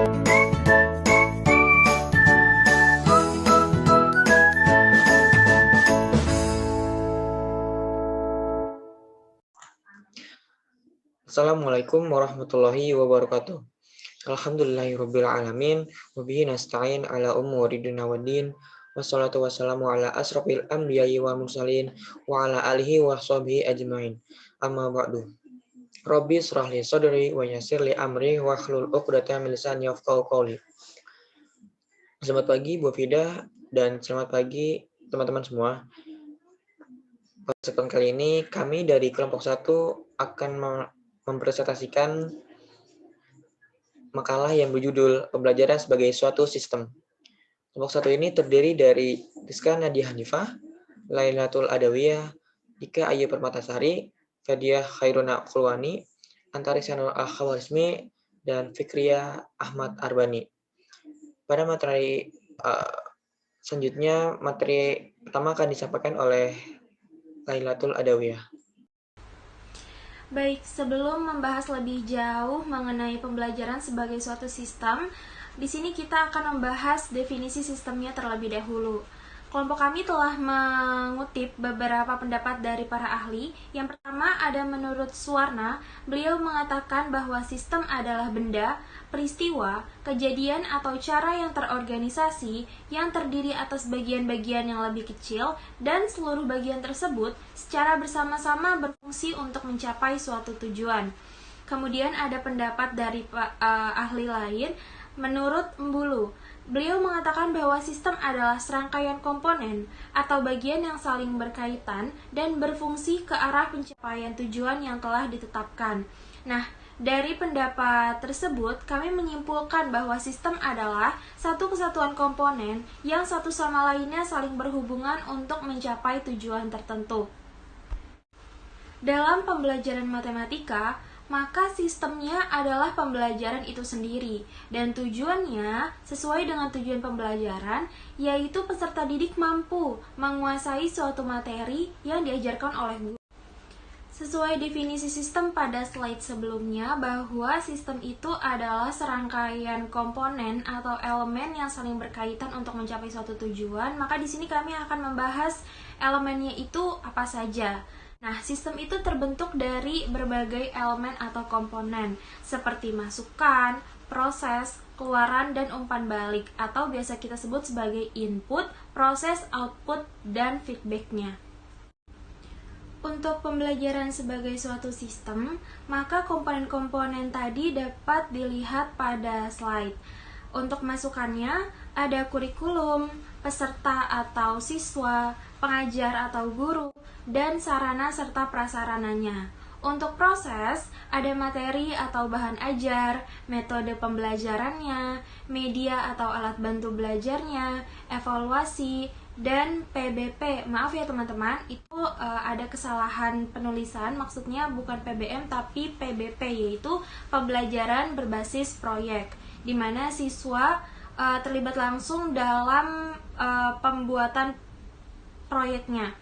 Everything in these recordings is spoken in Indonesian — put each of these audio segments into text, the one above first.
Assalamualaikum warahmatullahi wabarakatuh. Alhamdulillahirabbil alamin wa bihi nasta'in ala umuri dunya waddin. Wassalatu wassalamu ala asrofil anbiya'i wal mursalin wa ala alihi wa sahbihi ajmain. Amma ba'du. Rabbi shrah li sadri wa yassir li amri wa hlul 'uqdatam min lisani yafqahu qawli. Selamat pagi Bu Fida dan selamat pagi teman-teman semua. Pada kesempatan kali ini kami dari kelompok 1 akan mempresentasikan makalah yang berjudul Pembelajaran sebagai Suatu Sistem. Kelompok 1 ini terdiri dari Rizka Nadia Hanifah, Lailatul Adawiyah, Ika Ayu Permatasari, Fadia Khairuna Khulwani, Antarisyanul Al-Khawarizmi, dan Fikriya Ahmad Arbani. Pada materi selanjutnya, materi pertama akan disampaikan oleh Lailatul Adawiyah. Baik, sebelum membahas lebih jauh mengenai pembelajaran sebagai suatu sistem, di sini kita akan membahas definisi sistemnya terlebih dahulu. Kelompok kami telah mengutip beberapa pendapat dari para ahli. Yang pertama ada menurut Suwarna, beliau mengatakan bahwa sistem adalah benda, peristiwa, kejadian atau cara yang terorganisasi yang terdiri atas bagian-bagian yang lebih kecil dan seluruh bagian tersebut secara bersama-sama berfungsi untuk mencapai suatu tujuan. Kemudian ada pendapat dari ahli lain, menurut Mbulu. Beliau mengatakan bahwa sistem adalah serangkaian komponen atau bagian yang saling berkaitan dan berfungsi ke arah pencapaian tujuan yang telah ditetapkan. Nah, dari pendapat tersebut, kami menyimpulkan bahwa sistem adalah satu kesatuan komponen yang satu sama lainnya saling berhubungan untuk mencapai tujuan tertentu. Dalam pembelajaran matematika, maka sistemnya adalah pembelajaran itu sendiri, dan tujuannya sesuai dengan tujuan pembelajaran, yaitu peserta didik mampu menguasai suatu materi yang diajarkan oleh guru. Sesuai definisi sistem pada slide sebelumnya, bahwa sistem itu adalah serangkaian komponen atau elemen yang saling berkaitan untuk mencapai suatu tujuan. Maka di sini kami akan membahas elemennya itu apa saja. Nah, sistem itu terbentuk dari berbagai elemen atau komponen, seperti masukan, proses, keluaran, dan umpan balik, atau biasa kita sebut sebagai input, proses, output, dan feedbacknya. Untuk pembelajaran sebagai suatu sistem, maka komponen-komponen tadi dapat dilihat pada slide. Untuk masukannya, ada kurikulum, peserta atau siswa, pengajar atau guru, dan sarana serta prasarananya. Untuk proses, ada materi atau bahan ajar, metode pembelajarannya, media atau alat bantu belajarnya, evaluasi, dan PBP. Maaf ya teman-teman, itu ada kesalahan penulisan, maksudnya bukan PBM tapi PBP, yaitu pembelajaran berbasis proyek, di mana siswa terlibat langsung dalam pembuatan proyeknya.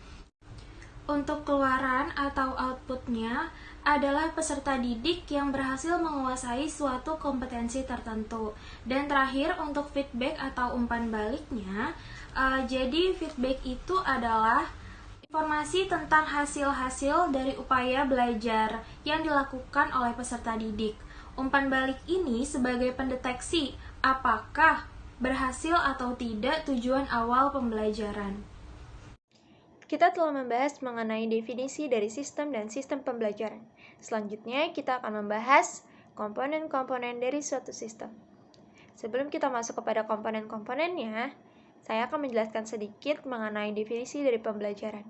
Untuk keluaran atau outputnya adalah peserta didik yang berhasil menguasai suatu kompetensi tertentu. Dan terakhir untuk feedback atau umpan baliknya, jadi feedback itu adalah informasi tentang hasil-hasil dari upaya belajar yang dilakukan oleh peserta didik. Umpan balik ini sebagai pendeteksi apakah berhasil atau tidak tujuan awal pembelajaran. Kita telah membahas mengenai definisi dari sistem dan sistem pembelajaran. Selanjutnya, kita akan membahas komponen-komponen dari suatu sistem. Sebelum kita masuk kepada komponen-komponennya, saya akan menjelaskan sedikit mengenai definisi dari pembelajaran.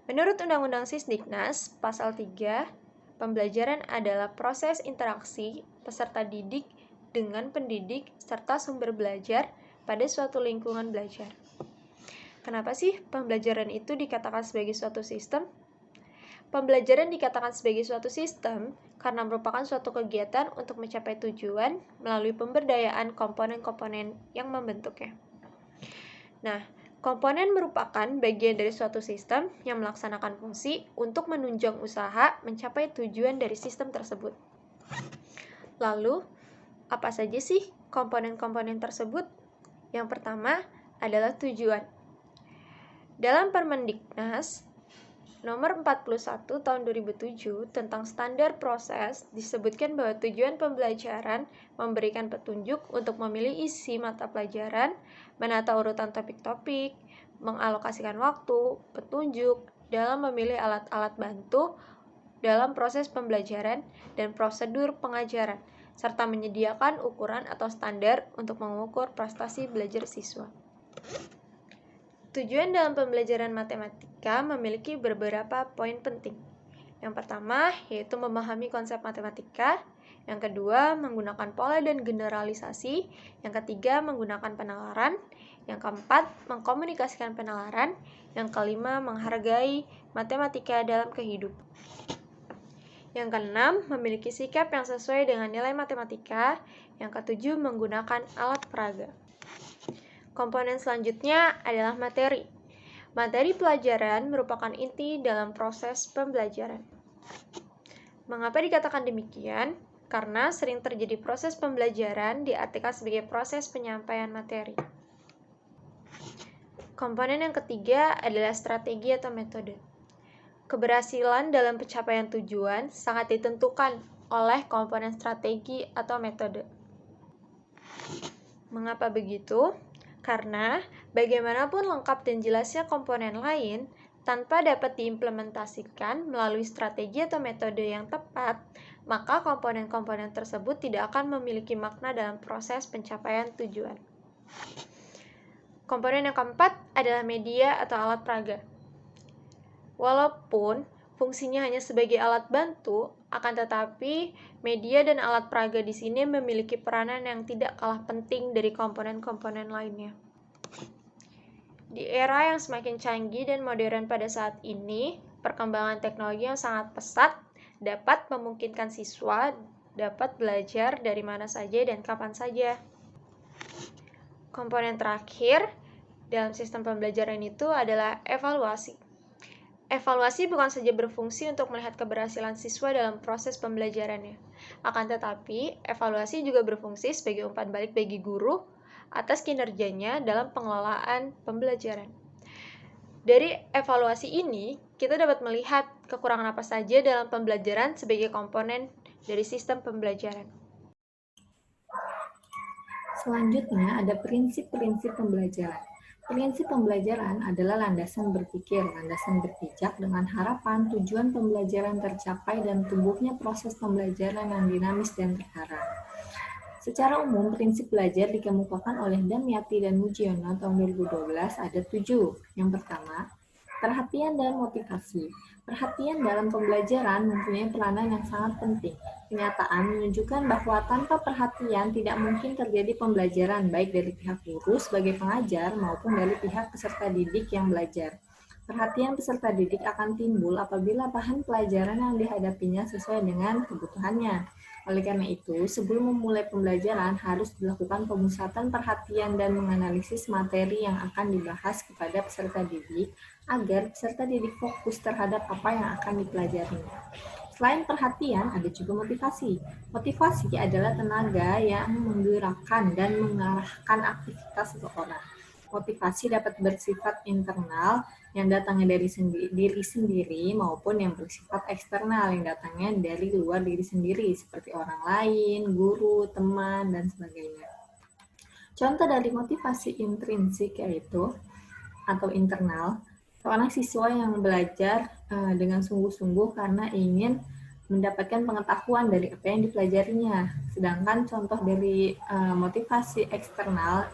Menurut Undang-Undang Sisdiknas, Pasal 3, pembelajaran adalah proses interaksi peserta didik dengan pendidik serta sumber belajar pada suatu lingkungan belajar. Kenapa sih pembelajaran itu dikatakan sebagai suatu sistem? Pembelajaran dikatakan sebagai suatu sistem karena merupakan suatu kegiatan untuk mencapai tujuan melalui pemberdayaan komponen-komponen yang membentuknya. Nah, komponen merupakan bagian dari suatu sistem yang melaksanakan fungsi untuk menunjang usaha mencapai tujuan dari sistem tersebut. Lalu, Apa saja sih komponen-komponen tersebut? Yang pertama adalah tujuan. Dalam Permendiknas Nomor 41 tahun 2007 tentang standar proses disebutkan bahwa tujuan pembelajaran memberikan petunjuk untuk memilih isi mata pelajaran, menata urutan topik-topik, mengalokasikan waktu, petunjuk dalam memilih alat-alat bantu dalam proses pembelajaran dan prosedur pengajaran, serta menyediakan ukuran atau standar untuk mengukur prestasi belajar siswa. Tujuan dalam pembelajaran matematika memiliki beberapa poin penting. Yang pertama, yaitu memahami konsep matematika. Yang kedua, menggunakan pola dan generalisasi. Yang ketiga, menggunakan penalaran. Yang keempat, mengkomunikasikan penalaran. Yang kelima, menghargai matematika dalam kehidupan. Yang keenam, memiliki sikap yang sesuai dengan nilai matematika. Yang ketujuh, menggunakan alat peraga. Komponen selanjutnya adalah materi. Materi pelajaran merupakan inti dalam proses pembelajaran. Mengapa dikatakan demikian? Karena sering terjadi proses pembelajaran diartikan sebagai proses penyampaian materi. Komponen yang ketiga adalah strategi atau metode. Keberhasilan dalam pencapaian tujuan sangat ditentukan oleh komponen strategi atau metode. Mengapa begitu? Karena bagaimanapun lengkap dan jelasnya komponen lain, tanpa dapat diimplementasikan melalui strategi atau metode yang tepat, maka komponen-komponen tersebut tidak akan memiliki makna dalam proses pencapaian tujuan. Komponen yang keempat adalah media atau alat peraga. Walaupun fungsinya hanya sebagai alat bantu, akan tetapi media dan alat peraga di sini memiliki peranan yang tidak kalah penting dari komponen-komponen lainnya. Di era yang semakin canggih dan modern pada saat ini, perkembangan teknologi yang sangat pesat dapat memungkinkan siswa dapat belajar dari mana saja dan kapan saja. Komponen terakhir dalam sistem pembelajaran itu adalah evaluasi. Evaluasi bukan saja berfungsi untuk melihat keberhasilan siswa dalam proses pembelajarannya. Akan tetapi, evaluasi juga berfungsi sebagai umpan balik bagi guru atas kinerjanya dalam pengelolaan pembelajaran. Dari evaluasi ini, kita dapat melihat kekurangan apa saja dalam pembelajaran sebagai komponen dari sistem pembelajaran. Selanjutnya ada prinsip-prinsip pembelajaran. Prinsip pembelajaran adalah landasan berpikir, landasan berpijak dengan harapan tujuan pembelajaran tercapai dan tumbuhnya proses pembelajaran yang dinamis dan terarah. Secara umum, prinsip belajar dikemukakan oleh Damyati dan Mujiono tahun 2012 ada 7. Yang pertama, perhatian dan motivasi. Perhatian dalam pembelajaran mempunyai peranan yang sangat penting. Kenyataan menunjukkan bahwa tanpa perhatian tidak mungkin terjadi pembelajaran baik dari pihak guru sebagai pengajar maupun dari pihak peserta didik yang belajar. Perhatian peserta didik akan timbul apabila bahan pelajaran yang dihadapinya sesuai dengan kebutuhannya. Oleh karena itu, sebelum memulai pembelajaran harus dilakukan pemusatan perhatian dan menganalisis materi yang akan dibahas kepada peserta didik agar peserta didik fokus terhadap apa yang akan dipelajarinya. Selain perhatian, ada juga motivasi. Motivasi adalah tenaga yang menggerakkan dan mengarahkan aktivitas seseorang. Motivasi dapat bersifat internal yang datangnya dari diri sendiri maupun yang bersifat eksternal yang datangnya dari luar diri sendiri seperti orang lain, guru, teman, dan sebagainya. Contoh dari motivasi intrinsik yaitu atau internal, seorang siswa yang belajar dengan sungguh-sungguh karena ingin mendapatkan pengetahuan dari apa yang dipelajarinya. Sedangkan contoh dari motivasi eksternal,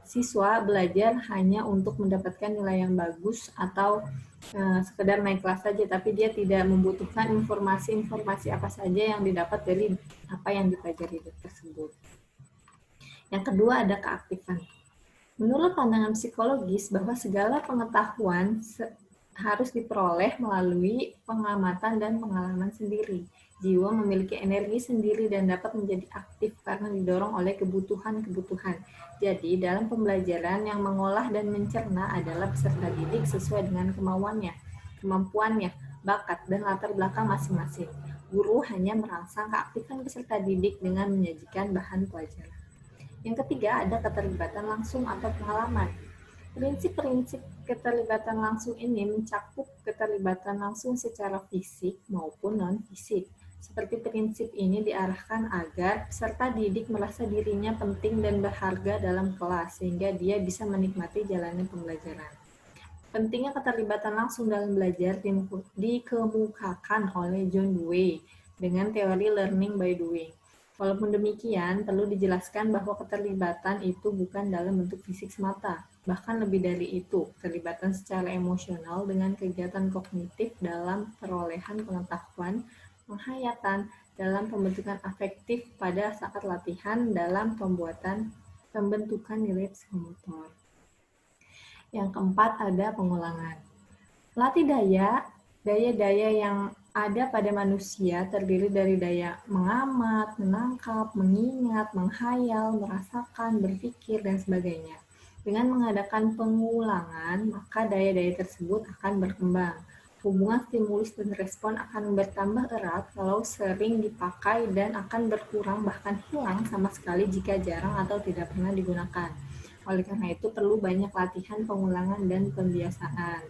siswa belajar hanya untuk mendapatkan nilai yang bagus atau sekedar naik kelas saja, tapi dia tidak membutuhkan informasi-informasi apa saja yang didapat dari apa yang dipelajari tersebut. Yang kedua ada keaktifan. Menurut pandangan psikologis bahwa segala pengetahuan harus diperoleh melalui pengamatan dan pengalaman sendiri. Jiwa memiliki energi sendiri dan dapat menjadi aktif karena didorong oleh kebutuhan-kebutuhan. Jadi, dalam pembelajaran yang mengolah dan mencerna adalah peserta didik sesuai dengan kemampuannya, bakat, dan latar belakang masing-masing. Guru hanya merangsang keaktifan peserta didik dengan menyajikan bahan pelajaran. Yang ketiga, ada keterlibatan langsung atau pengalaman. Prinsip-prinsip keterlibatan langsung ini mencakup keterlibatan langsung secara fisik maupun non-fisik. Seperti prinsip ini diarahkan agar peserta didik merasa dirinya penting dan berharga dalam kelas, sehingga dia bisa menikmati jalannya pembelajaran. Pentingnya keterlibatan langsung dalam belajar dikemukakan oleh John Dewey dengan teori learning by doing. Walaupun demikian, perlu dijelaskan bahwa keterlibatan itu bukan dalam bentuk fisik semata. Bahkan lebih dari itu, keterlibatan secara emosional dengan kegiatan kognitif dalam perolehan pengetahuan, penghayatan, dalam pembentukan afektif pada saat latihan, dalam pembentukan nilai psikomotor. Yang keempat, ada pengulangan. Latih daya-daya yang ada pada manusia terdiri dari daya mengamat, menangkap, mengingat, menghayal, merasakan, berpikir, dan sebagainya. Dengan mengadakan pengulangan, maka daya-daya tersebut akan berkembang. Hubungan stimulus dan respon akan bertambah erat kalau sering dipakai dan akan berkurang bahkan hilang sama sekali jika jarang atau tidak pernah digunakan. Oleh karena itu perlu banyak latihan, pengulangan, dan pembiasaan.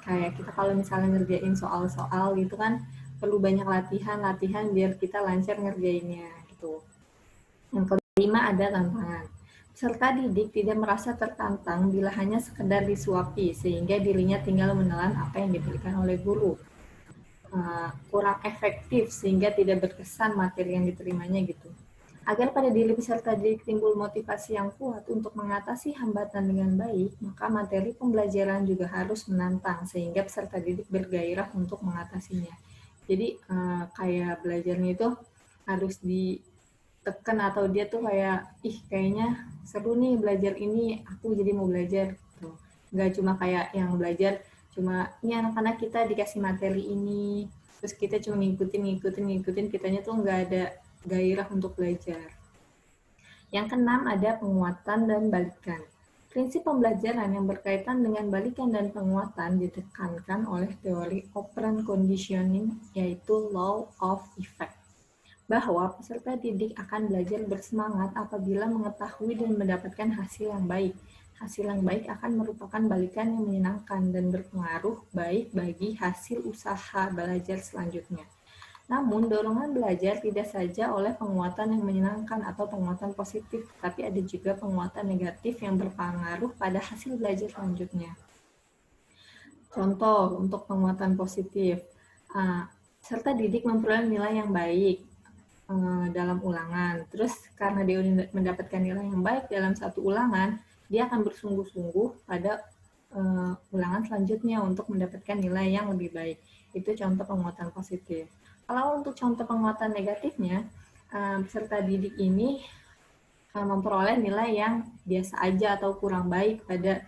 Kayak kita kalau misalnya ngerjain soal-soal gitu kan perlu banyak latihan biar kita lancar ngerjainnya gitu. Yang kelima, ada tantangan. Peserta didik tidak merasa tertantang bila hanya sekedar disuapi sehingga dirinya tinggal menelan apa yang diberikan oleh guru. Kurang efektif sehingga tidak berkesan materi yang diterimanya gitu. Agar pada diri peserta didik timbul motivasi yang kuat untuk mengatasi hambatan dengan baik, maka materi pembelajaran juga harus menantang sehingga peserta didik bergairah untuk mengatasinya. Jadi kayak belajarnya itu harus ditekan atau dia tuh kayak, kayaknya seru nih belajar ini, aku jadi mau belajar. Gitu. Nggak cuma kayak yang belajar, cuma ini anak-anak kita dikasih materi ini, terus kita cuma ngikutin, kitanya tuh nggak ada gairah untuk belajar. Yang keenam, ada penguatan dan balikan. Prinsip pembelajaran yang berkaitan dengan balikan dan penguatan ditekankan oleh teori operant conditioning, yaitu law of effect. Bahwa peserta didik akan belajar bersemangat apabila mengetahui dan mendapatkan hasil yang baik. Hasil yang baik akan merupakan balikan yang menyenangkan dan berpengaruh baik bagi hasil usaha belajar selanjutnya. Namun, dorongan belajar tidak saja oleh penguatan yang menyenangkan atau penguatan positif, tapi ada juga penguatan negatif yang berpengaruh pada hasil belajar selanjutnya. Contoh untuk penguatan positif, peserta didik memperoleh nilai yang baik dalam ulangan. Terus karena dia mendapatkan nilai yang baik dalam satu ulangan, dia akan bersungguh-sungguh pada ulangan selanjutnya untuk mendapatkan nilai yang lebih baik. Itu contoh penguatan positif. Kalau untuk contoh penguatan negatifnya, peserta didik ini memperoleh nilai yang biasa aja atau kurang baik pada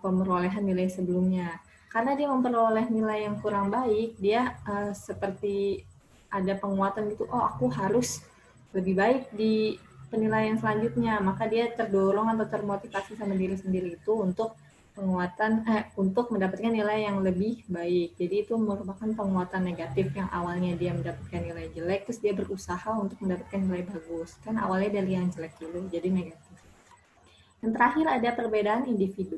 pemerolehan nilai sebelumnya. Karena dia memperoleh nilai yang kurang baik, dia seperti ada penguatan gitu, aku harus lebih baik di penilaian selanjutnya. Maka dia terdorong atau termotivasi sama diri sendiri itu untuk untuk mendapatkan nilai yang lebih baik. Jadi itu merupakan penguatan negatif yang awalnya dia mendapatkan nilai jelek, terus dia berusaha untuk mendapatkan nilai bagus. Kan awalnya dari yang jelek dulu, jadi negatif. Yang terakhir, ada perbedaan individu.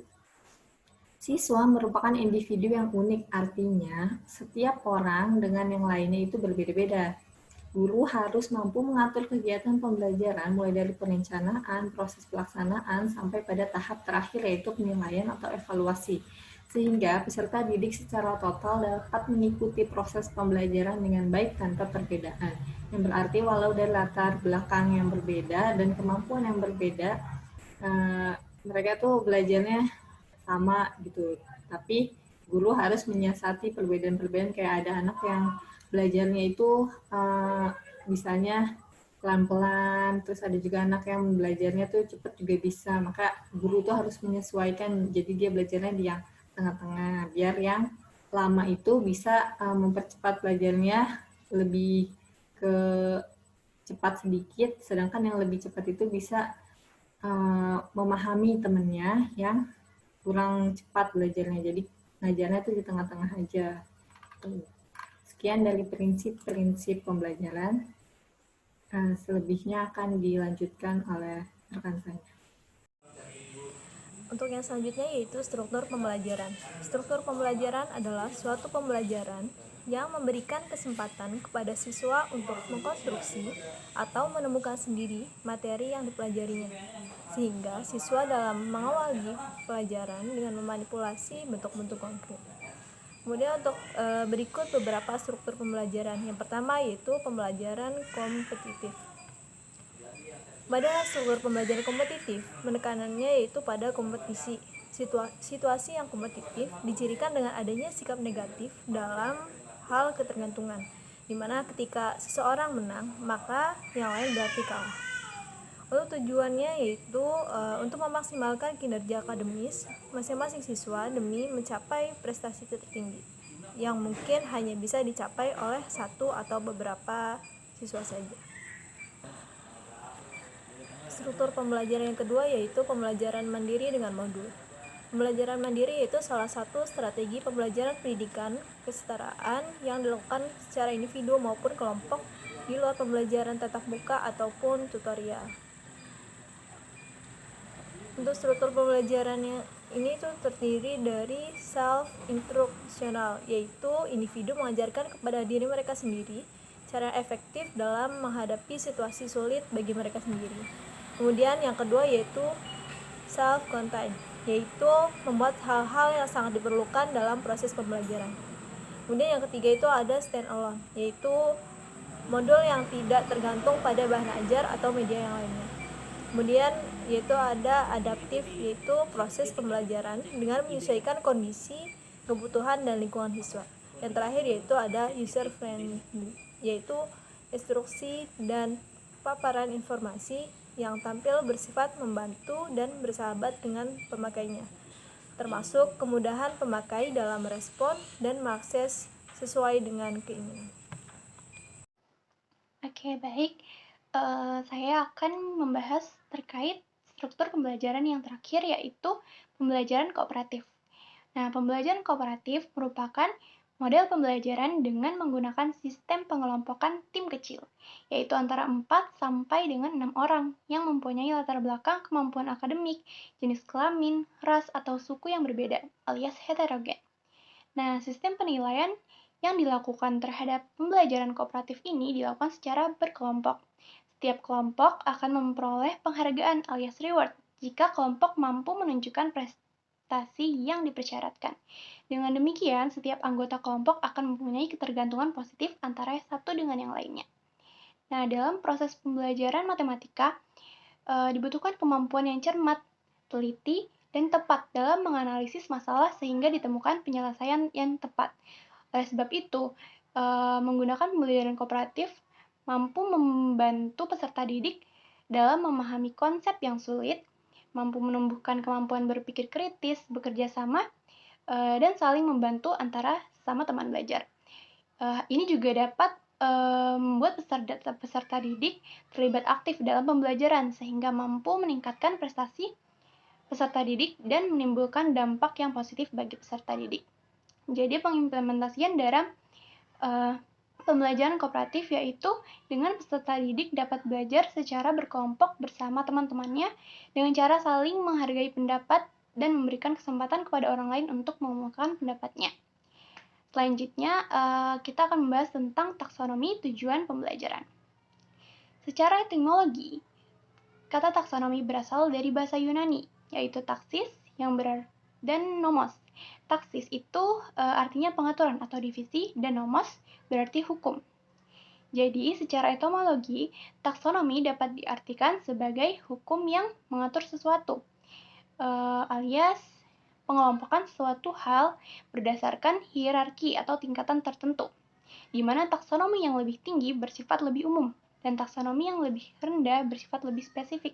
Siswa merupakan individu yang unik, artinya setiap orang dengan yang lainnya itu berbeda-beda. Guru harus mampu mengatur kegiatan pembelajaran mulai dari perencanaan, proses pelaksanaan, sampai pada tahap terakhir yaitu penilaian atau evaluasi. Sehingga peserta didik secara total dapat mengikuti proses pembelajaran dengan baik tanpa perbedaan. Yang berarti walau dari latar belakang yang berbeda dan kemampuan yang berbeda, mereka tuh belajarnya sama gitu. Tapi guru harus menyiasati perbedaan-perbedaan, kayak ada anak yang belajarnya itu misalnya pelan-pelan, terus ada juga anak yang belajarnya tuh cepat juga bisa, maka guru tuh harus menyesuaikan, jadi dia belajarnya di yang tengah-tengah, biar yang lama itu bisa mempercepat belajarnya lebih ke cepat sedikit, sedangkan yang lebih cepat itu bisa memahami temennya yang kurang cepat belajarnya, jadi ngajarnya tuh di tengah-tengah aja. Sekian dari prinsip-prinsip pembelajaran. Selebihnya akan dilanjutkan oleh rekan saya. Untuk yang selanjutnya yaitu struktur pembelajaran. Struktur pembelajaran adalah suatu pembelajaran yang memberikan kesempatan kepada siswa untuk mengkonstruksi atau menemukan sendiri materi yang dipelajarinya, sehingga siswa dalam mengawali pelajaran dengan memanipulasi bentuk-bentuk konkret. Kemudian untuk berikut beberapa struktur pembelajaran. Yang pertama yaitu pembelajaran kompetitif. Pada struktur pembelajaran kompetitif, menekanannya yaitu pada kompetisi. Situasi yang kompetitif dicirikan dengan adanya sikap negatif dalam hal ketergantungan, di mana ketika seseorang menang, maka yang lain berarti kalah. Untuk tujuannya yaitu untuk memaksimalkan kinerja akademis masing-masing siswa demi mencapai prestasi tertinggi yang mungkin hanya bisa dicapai oleh satu atau beberapa siswa saja. Struktur pembelajaran yang kedua yaitu pembelajaran mandiri dengan modul. Pembelajaran mandiri yaitu salah satu strategi pembelajaran pendidikan kesetaraan yang dilakukan secara individu maupun kelompok di luar pembelajaran tatap muka ataupun tutorial. Untuk struktur pembelajarannya ini tuh terdiri dari self-instructional, yaitu individu mengajarkan kepada diri mereka sendiri cara efektif dalam menghadapi situasi sulit bagi mereka sendiri. Kemudian yang kedua yaitu self-contained, yaitu membuat hal-hal yang sangat diperlukan dalam proses pembelajaran. Kemudian yang ketiga itu ada stand-alone, yaitu modul yang tidak tergantung pada bahan ajar atau media yang lainnya. Kemudian yaitu ada adaptif, yaitu proses pembelajaran dengan menyesuaikan kondisi, kebutuhan, dan lingkungan siswa. Yang terakhir yaitu ada user friendly, yaitu instruksi dan paparan informasi yang tampil bersifat membantu dan bersahabat dengan pemakainya, termasuk kemudahan pemakai dalam merespon dan mengakses sesuai dengan keinginan. Oke, baik. Saya akan membahas terkait struktur pembelajaran yang terakhir, yaitu pembelajaran kooperatif. Nah, pembelajaran kooperatif merupakan model pembelajaran dengan menggunakan sistem pengelompokan tim kecil, yaitu antara 4 sampai dengan 6 orang yang mempunyai latar belakang kemampuan akademik, jenis kelamin, ras, atau suku yang berbeda, alias heterogen. Nah, sistem penilaian yang dilakukan terhadap pembelajaran kooperatif ini dilakukan secara berkelompok. Setiap kelompok akan memperoleh penghargaan alias reward jika kelompok mampu menunjukkan prestasi yang dipersyaratkan. Dengan demikian, setiap anggota kelompok akan mempunyai ketergantungan positif antara satu dengan yang lainnya. Nah, dalam proses pembelajaran matematika, dibutuhkan kemampuan yang cermat, teliti, dan tepat dalam menganalisis masalah sehingga ditemukan penyelesaian yang tepat. Oleh sebab itu, menggunakan pembelajaran kooperatif mampu membantu peserta didik dalam memahami konsep yang sulit, mampu menumbuhkan kemampuan berpikir kritis, bekerja sama, dan saling membantu antara sesama teman belajar. Ini juga dapat membuat peserta didik terlibat aktif dalam pembelajaran sehingga mampu meningkatkan prestasi peserta didik dan menimbulkan dampak yang positif bagi peserta didik. Jadi pengimplementasian dalam pembelajaran kooperatif yaitu dengan peserta didik dapat belajar secara berkelompok bersama teman-temannya dengan cara saling menghargai pendapat dan memberikan kesempatan kepada orang lain untuk mengumumkan pendapatnya. Selanjutnya, kita akan membahas tentang taksonomi tujuan pembelajaran. Secara etimologi, kata taksonomi berasal dari bahasa Yunani, yaitu taksis yang dan nomos. Taksis itu artinya pengaturan atau divisi, dan nomos berarti hukum. Jadi, secara etimologi, taksonomi dapat diartikan sebagai hukum yang mengatur sesuatu, alias pengelompokan suatu hal berdasarkan hierarki atau tingkatan tertentu, di mana taksonomi yang lebih tinggi bersifat lebih umum, dan taksonomi yang lebih rendah bersifat lebih spesifik.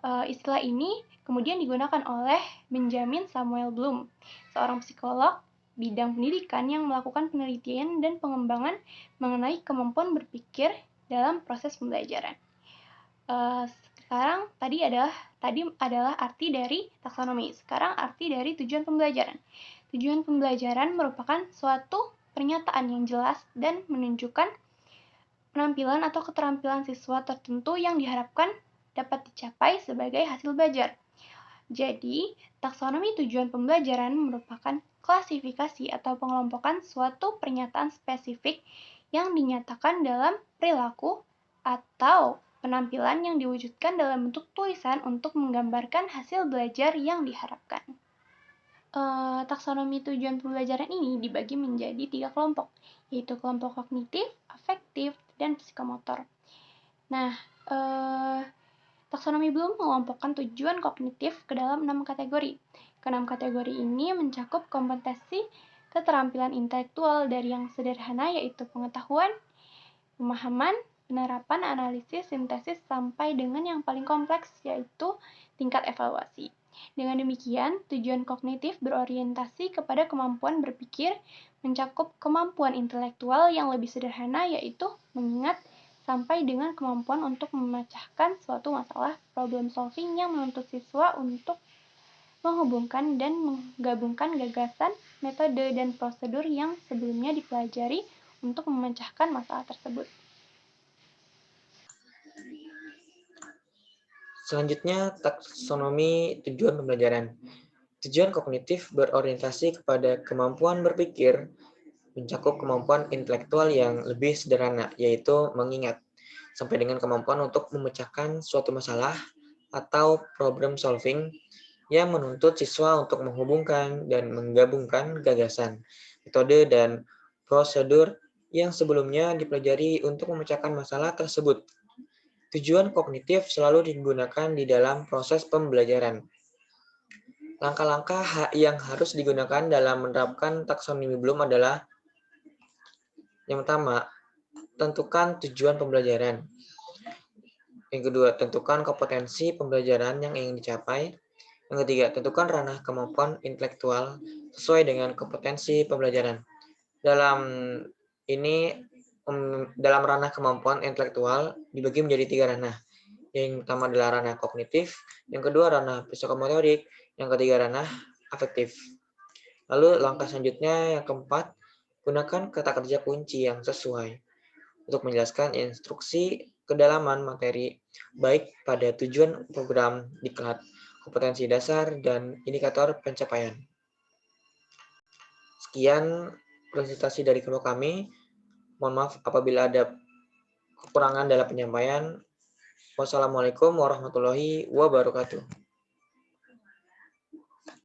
Istilah ini kemudian digunakan oleh Benjamin Samuel Bloom, seorang psikolog bidang pendidikan yang melakukan penelitian dan pengembangan mengenai kemampuan berpikir dalam proses pembelajaran. Sekarang tadi adalah arti dari taksonomi. Sekarang arti dari tujuan pembelajaran. Tujuan pembelajaran merupakan suatu pernyataan yang jelas dan menunjukkan penampilan atau keterampilan siswa tertentu yang diharapkan dapat dicapai sebagai hasil belajar. Jadi, taksonomi tujuan pembelajaran merupakan klasifikasi atau pengelompokan suatu pernyataan spesifik yang dinyatakan dalam perilaku atau penampilan yang diwujudkan dalam bentuk tulisan untuk menggambarkan hasil belajar yang diharapkan. Taksonomi tujuan pembelajaran ini dibagi menjadi 3 kelompok, yaitu kelompok kognitif, afektif, dan psikomotor. Nah, taksonomi Bloom mengelompokkan tujuan kognitif ke dalam 6 kategori. Ke-6 kategori ini mencakup kompetensi keterampilan intelektual dari yang sederhana yaitu pengetahuan, pemahaman, penerapan, analisis, sintesis, sampai dengan yang paling kompleks yaitu tingkat evaluasi. Dengan demikian, tujuan kognitif berorientasi kepada kemampuan berpikir, mencakup kemampuan intelektual yang lebih sederhana yaitu mengingat, sampai dengan kemampuan untuk memecahkan suatu masalah problem solving yang menuntut siswa untuk menghubungkan dan menggabungkan gagasan, metode, dan prosedur yang sebelumnya dipelajari untuk memecahkan masalah tersebut. Selanjutnya, taksonomi tujuan pembelajaran. Tujuan kognitif berorientasi kepada kemampuan berpikir, mencakup kemampuan intelektual yang lebih sederhana, yaitu mengingat, sampai dengan kemampuan untuk memecahkan suatu masalah atau problem solving yang menuntut siswa untuk menghubungkan dan menggabungkan gagasan, metode, dan prosedur yang sebelumnya dipelajari untuk memecahkan masalah tersebut. Tujuan kognitif selalu digunakan di dalam proses pembelajaran. Langkah-langkah yang harus digunakan dalam menerapkan taksonomi Bloom adalah: yang pertama, tentukan tujuan pembelajaran. Yang kedua, tentukan kompetensi pembelajaran yang ingin dicapai. Yang ketiga, tentukan ranah kemampuan intelektual sesuai dengan kompetensi pembelajaran. Dalam ranah kemampuan intelektual dibagi menjadi 3 ranah. Yang pertama adalah ranah kognitif, yang kedua ranah psikomotorik, yang ketiga ranah afektif. Lalu langkah selanjutnya yang keempat, gunakan kata kerja kunci yang sesuai untuk menjelaskan instruksi kedalaman materi, baik pada tujuan program diklat, kompetensi dasar, dan indikator pencapaian. Sekian presentasi dari kelompok kami. Mohon maaf apabila ada kekurangan dalam penyampaian. Wassalamualaikum warahmatullahi wabarakatuh.